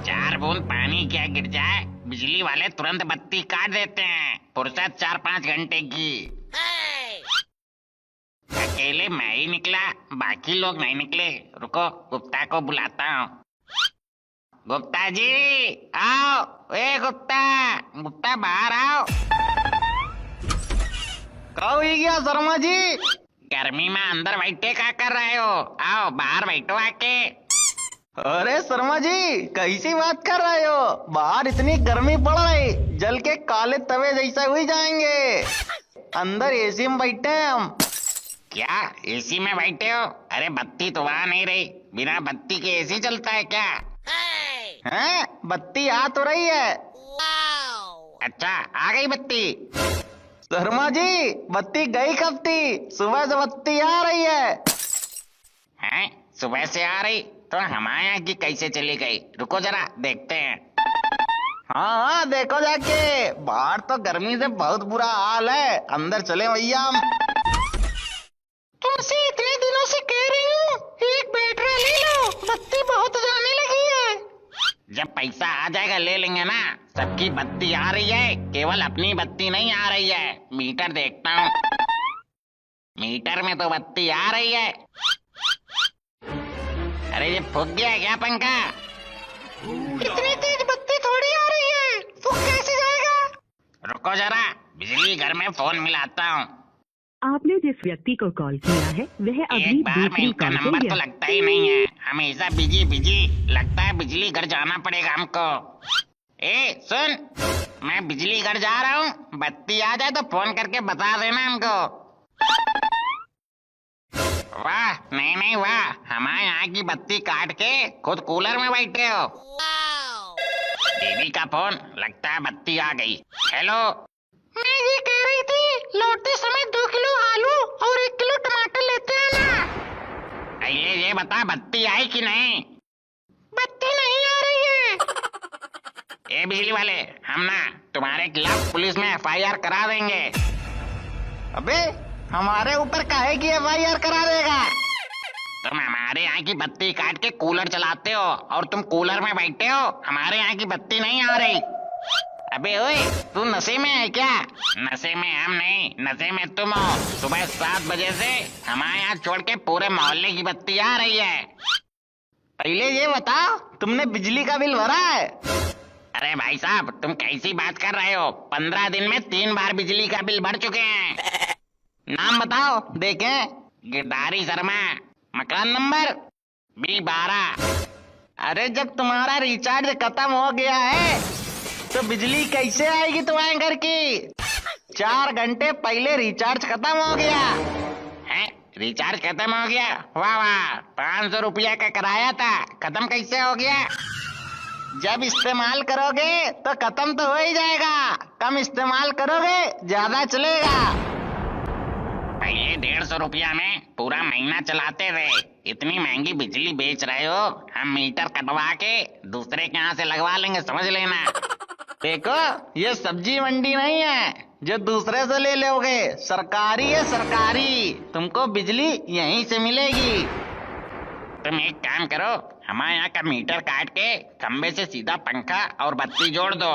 चार बूंद पानी क्या गिर जाए, बिजली वाले तुरंत बत्ती काट देते हैं। फुर्सत 4-5 घंटे की। अकेले मैं ही निकला, बाकी लोग नहीं निकले। रुको, गुप्ता को बुलाता हूँ। गुप्ता जी आओ। ए गुप्ता, गुप्ता बाहर आओ। कहो गया शर्मा जी। गर्मी में अंदर बैठे क्या कर रहे हो? आओ बाहर बैठो आके। अरे शर्मा जी, कैसी बात कर रहे हो? बाहर इतनी गर्मी पड़ रही, जल के काले तवे जैसा हुई जाएंगे। अंदर एसी में बैठे हैं हम। क्या एसी में बैठे हो? अरे बत्ती तो वहाँ नहीं रही, बिना बत्ती के एसी चलता है क्या? हैं? बत्ती आ तो रही है। अच्छा आ गई बत्ती। शर्मा जी, बत्ती गई कब थी? सुबह से बत्ती आ रही है। हैं? सुबह से आ रही तो हमारे यहाँ की कैसे चली गई? रुको जरा देखते हैं। हाँ हाँ, देखो जाके। बाहर तो गर्मी से बहुत बुरा हाल है। अंदर चले भैया हम। तुमसे इतने दिनों से कह रही हूँ, एक बैटरी ले लो, बत्ती बहुत जाने लगी है। जब पैसा आ जाएगा ले लेंगे ना। सबकी बत्ती आ रही है, केवल अपनी बत्ती नहीं आ रही है। मीटर देखता हूँ, मीटर में तो बत्ती आ रही है। अरे ये फूक गया क्या पंखा? इतनी तेज बत्ती थोड़ी आ रही है, फूक कैसे जाएगा? रुको जरा, बिजली घर में फोन मिलाता हूँ। आपने जिस व्यक्ति को कॉल किया है वह अभी एक बार में दूसरी इनका कॉल पे नंबर तो व्यस्त। लगता ही नहीं है, हमेशा बिजी बिजी। लगता है बिजली घर जाना पड़ेगा हमको। ए सुन, मैं बिजली घर जा रहा हूँ, बत्ती आ जाए तो फोन करके बता देना हमको। वाह नहीं नहीं वाह, हमारे यहाँ की बत्ती काट के खुद कूलर में बैठे हो। दीदी का फोन, लगता है बत्ती आ गई। हेलो, मैं ये कह रही थी लौटते समय 2 किलो आलू और 1 किलो टमाटर लेते हैं ना। पहले ये बता बत्ती आई कि नहीं? बत्ती नहीं आ रही है। ए बिजली वाले, हम ना तुम्हारे खिलाफ पुलिस में FIR करा देंगे। अबे हमारे ऊपर काहे की FIR करा देगा? तुम हमारे यहाँ की बत्ती काट के कूलर चलाते हो और तुम कूलर में बैठे हो, हमारे यहाँ की बत्ती नहीं आ रही। अबे ओए, तू नशे में है क्या? नशे में हम नहीं, नशे में तुम हो। सुबह 7 बजे से हमारे यहाँ छोड़ के पूरे मोहल्ले की बत्ती आ रही है। पहले ये बताओ, तुमने बिजली का बिल भरा है? अरे भाई साहब, तुम कैसी बात कर रहे हो? 15 दिन में 3 बार बिजली का बिल भर चुके हैं। नाम बताओ देखें। गिरधारी शर्मा, मकान नंबर B12। अरे जब तुम्हारा रिचार्ज खत्म हो गया है तो बिजली कैसे आएगी तुम्हारे घर की? 4 घंटे पहले रिचार्ज खत्म हो गया है। रिचार्ज खत्म हो गया? वाह वाह, 500 रुपया का कराया था, खत्म कैसे हो गया? जब इस्तेमाल करोगे तो खत्म तो हो ही जाएगा, कम इस्तेमाल करोगे ज्यादा चलेगा। पहले 150 रुपया में पूरा महीना चलाते थे, इतनी महंगी बिजली बेच रहे हो। हम मीटर कटवा के दूसरे के यहाँ से लगवा लेंगे, समझ लेना। देखो, ये सब्जी मंडी नहीं है जो दूसरे से ले लोगे, सरकारी है सरकारी। तुमको बिजली यहीं से मिलेगी। तुम एक काम करो, हमारे यहाँ का मीटर काट के खंबे से सीधा पंखा और बत्ती जोड़ दो।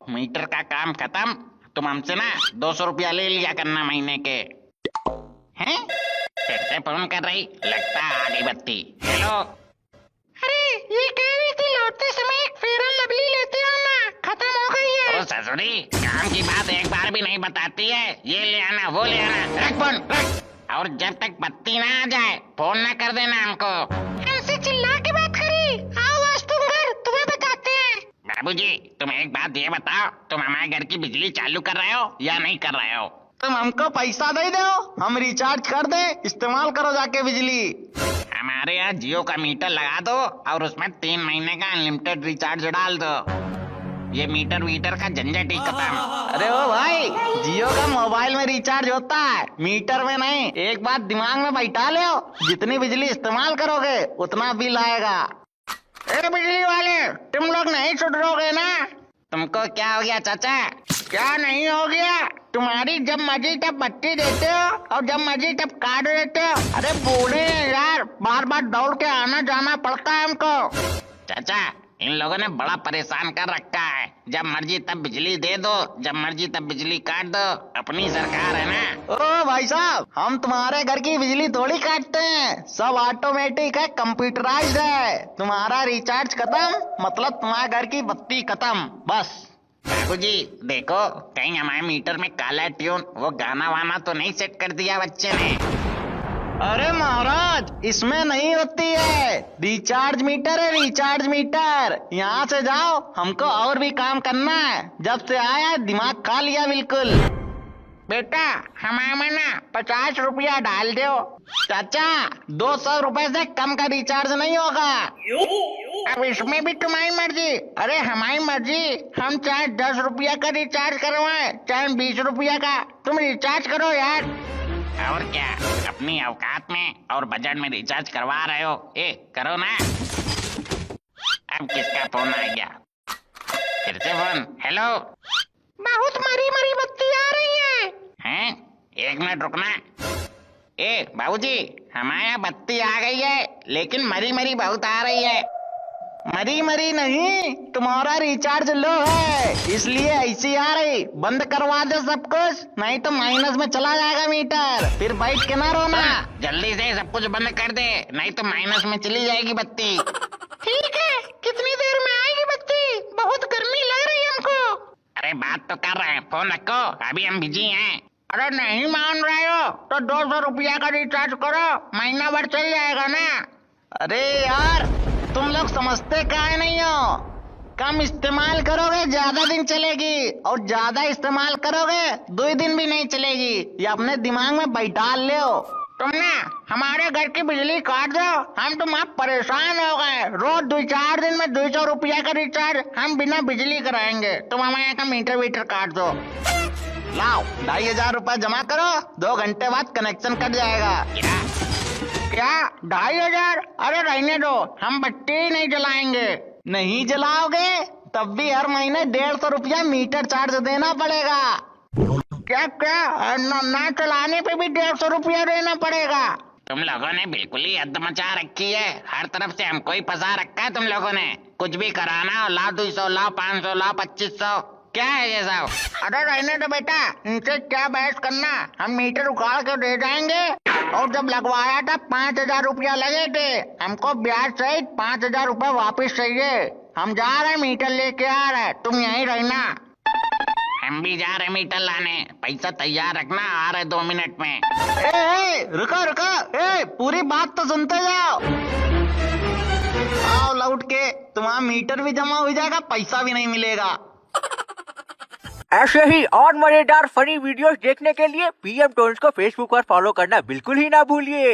मीटर का काम खत्म। तुम हमसे ना 200 रुपया ले लिया करना महीने के। हैं? फिर से फोन कर रही, लगता है आ गई बत्ती। हेलो, अरे ये कह रही थी लौटते समय एक फेयर एंड लवली लेते आना, खत्म हो गई है। ओ ससुरी, काम की बात एक बार भी नहीं बताती है। ये ले आना वो ले आना, रख फोन रख। और जब तक बत्ती ना आ जाए फोन ना कर देना हमको। हमसे चिल्ला के बात करी, आओ आज तुम घर, तुम्हें बताते हैं। बाबूजी, तुम एक बात ये बताओ, तुम हमारे घर की बिजली चालू कर रहे हो या नहीं कर रहे हो? तुम हमको पैसा दे दो, हम रिचार्ज कर दे, इस्तेमाल करो जाके बिजली। हमारे यहाँ जियो का मीटर लगा दो और उसमें 3 महीने का अनलिमिटेड रिचार्ज डाल दो। ये मीटर वीटर का झंझट ही खत्म। अरे ओ भाई, जियो का मोबाइल में रिचार्ज होता है, मीटर में नहीं। एक बात दिमाग में बैठा लो, जितनी बिजली इस्तेमाल करोगे उतना बिल आएगा। ए बिजली वाले, तुम लोग नहीं सुधरोगे ना? तुमको क्या हो गया चाचा? क्या नहीं हो गया? तुम्हारी जब मर्जी तब बत्ती देते हो और जब मर्जी तब काट देते हो। अरे बूढ़े हैं यार, बार बार दौड़ के आना जाना पड़ता है हमको। चाचा इन लोगों ने बड़ा परेशान कर रखा है। जब मर्जी तब बिजली दे दो, जब मर्जी तब बिजली काट दो। अपनी सरकार है ना। ओ भाई साहब, हम तुम्हारे घर की बिजली थोड़ी काटते हैं, सब ऑटोमेटिक है, कंप्यूटराइज्ड है। तुम्हारा रिचार्ज खत्म मतलब तुम्हारे घर की बत्ती खत्म, बस। बाबूजी देखो, कहीं हमारे मीटर में काला ट्यून वो गाना वाना तो नहीं सेट कर दिया बच्चे ने। अरे महाराज, इसमें नहीं होती है, रिचार्ज मीटर है, रिचार्ज मीटर। यहाँ से जाओ, हमको और भी काम करना है। जब से आया दिमाग खा लिया बिल्कुल। बेटा हमारे में ना 50 रुपया डाल दो। चाचा, 200 रुपए से कम का रिचार्ज नहीं होगा। अब इसमें भी तुम्हारी मर्जी। अरे हमारी मर्जी, हम चाहे 10 रुपया का रिचार्ज करवाएं चाहे 20 रुपया का, तुम रिचार्ज करो यार। और क्या, अपनी औकात में और बजट में रिचार्ज करवा रहे हो, ए करो ना। अब किसका फोन आ गया? फिर से फोन। हेलो, बहुत मरी मरी बत्ती आ रही है। हैं? 1 मिनट रुकना। ए बाबूजी, हमारे यहाँ बत्ती आ गई है, लेकिन मरी मरी बहुत आ रही है। मरी मरी नहीं, तुम्हारा रिचार्ज लो है, इसलिए ऐसी आ रही। बंद करवा दो सब कुछ, नहीं तो माइनस में चला जाएगा मीटर। फिर बैठ के ना रोना। जल्दी से सब कुछ बंद कर दे, नहीं तो माइनस में चली जाएगी बत्ती। ठीक है, कितनी देर में आएगी बत्ती? बहुत गर्मी लग रही है हमको। अरे बात तो कर रहे हैं, फोन रखो, अभी हम बिजी हैं। अरे नहीं मान रहे हो तो 200 रुपया का रिचार्ज करो, महीना भर चल जाएगा ना। अरे यार, तुम लोग समझते काहे नहीं हो? कम इस्तेमाल करोगे ज्यादा दिन चलेगी, और ज्यादा इस्तेमाल करोगे 2 दिन भी नहीं चलेगी। ये अपने दिमाग में बैठा ले। तुम ना हमारे घर की बिजली काट दो, हम तुम आप परेशान हो गए। रोज 2-4 दिन में 200 रुपया का रिचार्ज हम बिना बिजली कराएंगे। तुम हमारे यहाँ का मीटर वीटर काट दो। लाओ 2500 रुपया जमा करो, 2 घंटे बाद कनेक्शन कट जाएगा। क्या 2500? अरे रहने दो, हम बत्ती ही नहीं जलाएंगे। नहीं जलाओगे तब भी हर महीने 150 रुपया मीटर चार्ज देना पड़ेगा। क्या क्या ना चलाने पे भी 150 रुपया देना पड़ेगा? तुम लोगों ने बिल्कुल ही हद मचा रखी है। हर तरफ से हमको ही फंसा रखा है तुम लोगों ने। कुछ भी कराना हो, लाओ 200, लाओ 500, लाओ 2500। क्या है ये सब? अरे रहने दो बेटा, इनसे क्या बहस करना। हम मीटर उखाड़ के दे जाएंगे। और जब लगवाया था 5000 रुपया लगे थे, हमको ब्याज सहित 5000 रुपए वापिस चाहिए। हम जा रहे मीटर लेके आ रहे, तुम यहीं रहना। हम भी जा रहे मीटर लाने, पैसा तैयार रखना, आ रहे 2 मिनट में। रुको रुको, पूरी बात तो सुनते जाओ। आओ लौट के, तुम्हारा मीटर भी जमा हो जाएगा, पैसा भी नहीं मिलेगा। ऐसे ही और मजेदार फनी वीडियोस देखने के लिए पीएम टोन्स को फेसबुक पर फॉलो करना बिल्कुल ही ना भूलिए।